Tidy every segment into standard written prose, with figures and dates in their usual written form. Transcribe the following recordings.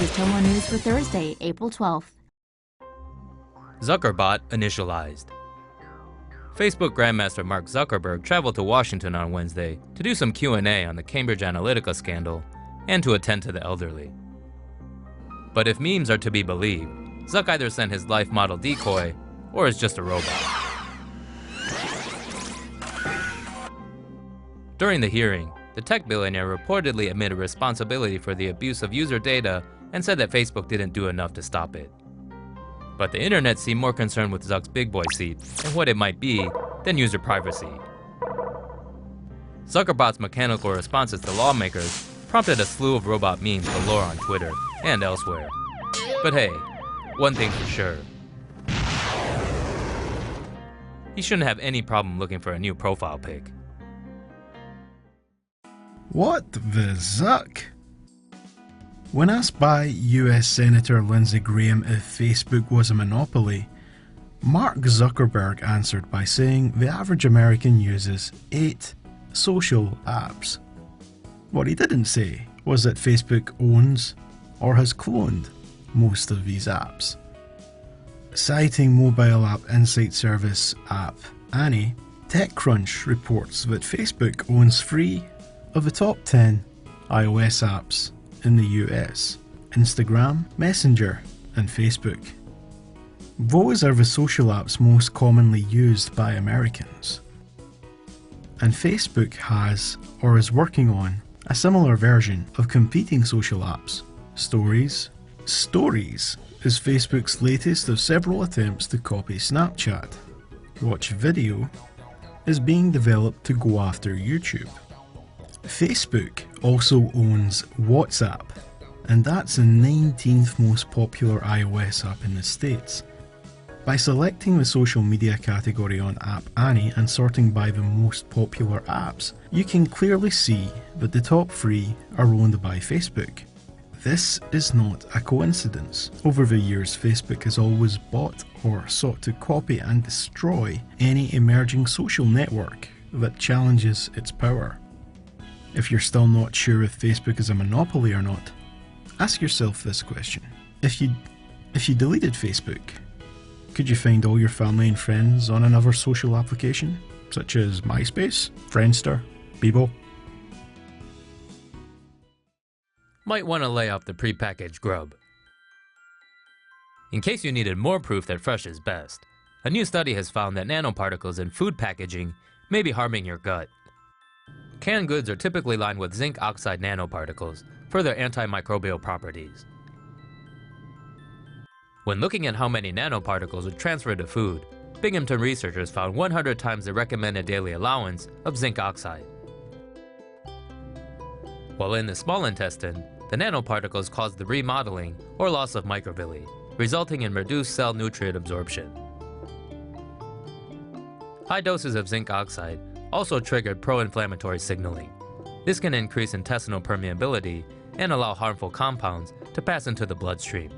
This is TomoNews for Thursday, April 12th. Zuckerbot initialized. Facebook Grandmaster Mark Zuckerberg traveled to Washington on Wednesday to do some Q&A on the Cambridge Analytica scandal and to attend to the elderly. But if memes are to be believed, Zuck either sent his life model decoy or is just a robot. During the hearing, the tech billionaire reportedly admitted responsibility for the abuse of user data and said that Facebook didn't do enough to stop it. But the internet seemed more concerned with Zuck's big boy seat and what it might be than user privacy. Zuckerbot's mechanical responses to lawmakers prompted a slew of robot memes galore on Twitter and elsewhere. But hey, one thing for sure. He shouldn't have any problem looking for a new profile pic. What the Zuck? When asked by US Senator Lindsey Graham if Facebook was a monopoly, Mark Zuckerberg answered by saying the average American uses 8 social apps. What he didn't say was that Facebook owns or has cloned most of these apps. Citing mobile app insight service app Annie, TechCrunch reports that Facebook owns 3 of the top 10 iOS apps in the US: Instagram, Messenger, and Facebook. Those are the social apps most commonly used by Americans. And Facebook has, or is working on, a similar version of competing social apps, Stories. Stories is Facebook's latest of several attempts to copy Snapchat. Watch Video is being developed to go after YouTube. Facebook also owns WhatsApp, and that's the 19th most popular iOS app in the States. By selecting the social media category on App Annie and sorting by the most popular apps, you can clearly see that the top 3 are owned by Facebook. This is not a coincidence. Over the years, Facebook has always bought or sought to copy and destroy any emerging social network that challenges its power. If you're still not sure if Facebook is a monopoly or not, ask yourself this question. If you deleted Facebook, could you find all your family and friends on another social application, such as MySpace, Friendster, Bebo? Might want to lay off the prepackaged grub. In case you needed more proof that fresh is best, a new study has found that nanoparticles in food packaging may be harming your gut. Canned goods are typically lined with zinc oxide nanoparticles for their antimicrobial properties. When looking at how many nanoparticles are transferred to food, Binghamton researchers found 100 times the recommended daily allowance of zinc oxide. While in the small intestine, the nanoparticles cause the remodeling or loss of microvilli, resulting in reduced cell nutrient absorption. High doses of zinc oxide also triggered pro-inflammatory signaling. This can increase intestinal permeability and allow harmful compounds to pass into the bloodstream.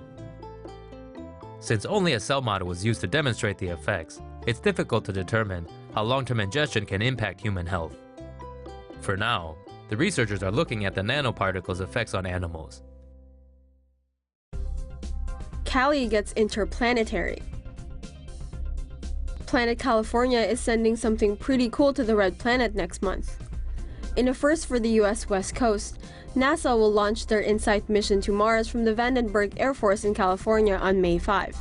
Since only a cell model was used to demonstrate the effects, it's difficult to determine how long-term ingestion can impact human health. For now, the researchers are looking at the nanoparticles' effects on animals. Cali gets interplanetary. Planet California is sending something pretty cool to the Red Planet next month. In a first for the US West Coast, NASA will launch their InSight mission to Mars from the Vandenberg Air Force in California on May 5.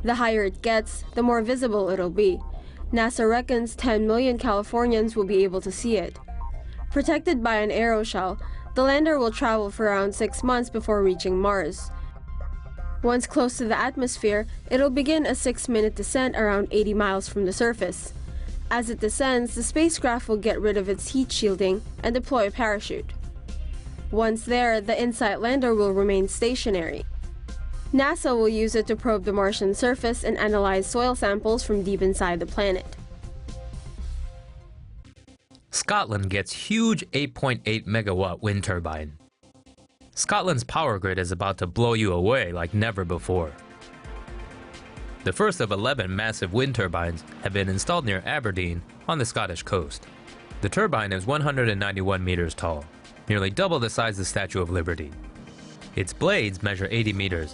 The higher it gets, the more visible it'll be. NASA reckons 10 million Californians will be able to see it. Protected by an aeroshell, the lander will travel for around 6 months before reaching Mars. Once close to the atmosphere, it'll begin a 6-minute descent around 80 miles from the surface. As it descends, the spacecraft will get rid of its heat shielding and deploy a parachute. Once there, the InSight lander will remain stationary. NASA will use it to probe the Martian surface and analyze soil samples from deep inside the planet. Scotland gets huge 8.8 megawatt wind turbine. Scotland's power grid is about to blow you away like never before. The first of 11 massive wind turbines have been installed near Aberdeen on the Scottish coast. The turbine is 191 meters tall, nearly double the size of the Statue of Liberty. Its blades measure 80 meters.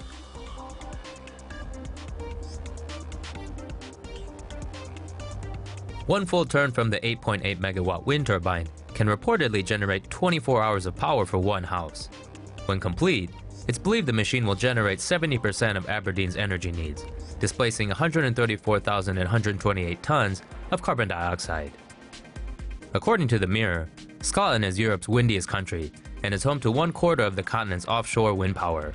One full turn from the 8.8 megawatt wind turbine can reportedly generate 24 hours of power for one house. When complete, it's believed the machine will generate 70% of Aberdeen's energy needs, displacing 134,128 tons of carbon dioxide. According to the Mirror, Scotland is Europe's windiest country and is home to 1/4 of the continent's offshore wind power.